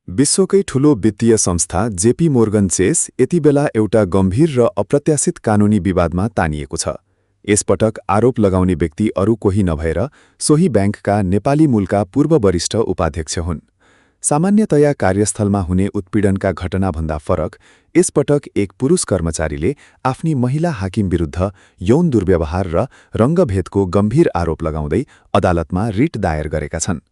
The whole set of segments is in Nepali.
विश्वकै ठूलो वित्तीय संस्था जेपी मोर्गन चेस यति बेला एउटा गम्भीर र अप्रत्याशित कानूनी विवादमा तानिएको छ। यसपटक आरोप लगाउने व्यक्ति अरू कोही नभएर सोही ब्याङ्कका नेपाली मूलका पूर्व वरिष्ठ उपाध्यक्ष हुन्। सामान्यतया कार्यस्थलमा हुने उत्पीडनका घटनाभन्दा फरक यसपटक एक पुरुष कर्मचारीले आफ्नी महिला हाकिम विरुद्ध यौन दुर्व्यवहार र रङ्गभेदको गम्भीर आरोप लगाउँदै अदालतमा रिट दायर गरेका छन्।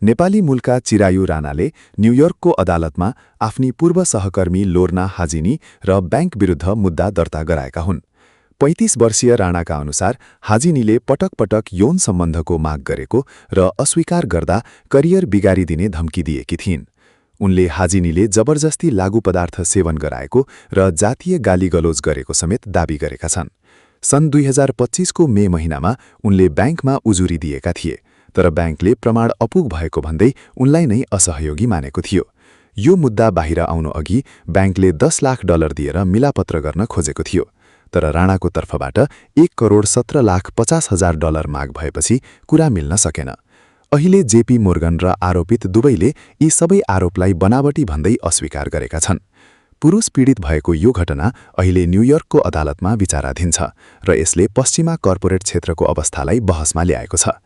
नेपाली मूलका चिरायु राणाले न्युयोर्कको अदालतमा आफ्नी पूर्व सहकर्मी लोर्ना हाजिनी र ब्याङ्क विरुद्ध मुद्दा दर्ता गराएका हुन्। 35 वर्षीय राणाका अनुसार हाजिनीले पटक पटक यौन सम्बन्धको माग गरेको र अस्वीकार गर्दा करियर बिगारिदिने धम्की दिएकी थिइन्। उनले हाजिनीले जबरजस्ती लागू पदार्थ सेवन गराएको र जातीय गालीगलोज गरेको समेत दाबी गरेका छन्। सन् 2025 को मे महिनामा उनले ब्याङ्कमा उजुरी दिएका थिए, तर ब्याङ्कले प्रमाण अपुग भएको भन्दै उनलाई नै असहयोगी मानेको थियो। यो मुद्दा बाहिर आउनु अघि ब्याङ्कले 10 लाख डलर दिएर मिलापत्र गर्न खोजेको थियो, तर राणाको तर्फबाट 1,17,50,000 डलर माग भएपछि कुरा मिल्न सकेन। अहिले जेपी मोर्गन र आरोपित दुवैले यी सबै आरोपलाई बनावटी भन्दै अस्वीकार गरेका छन्। पुरुष पीडित भएको यो घटना अहिले न्युयोर्कको अदालतमा विचाराधीन छ र यसले पश्चिमा कर्पोरेट क्षेत्रको अवस्थालाई बहसमा ल्याएको छ।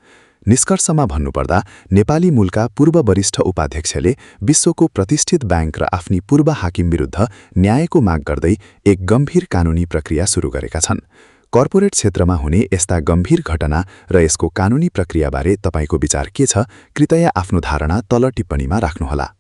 निष्कर्षमा भन्नुपर्दा नेपाली मूलका पूर्व वरिष्ठ उपाध्यक्षले विश्वको प्रतिष्ठित ब्याङ्क र आफ्नी पूर्व हाकिम विरुद्ध न्यायको माग गर्दै एक गम्भीर कानूनी प्रक्रिया सुरु गरेका छन्। कर्पोरेट क्षेत्रमा हुने यस्ता गम्भीर घटना र यसको कानूनी प्रक्रियाबारे तपाईको विचार के छ? कृपया आफ्नो धारणा तल टिप्पणीमा राख्नुहोला।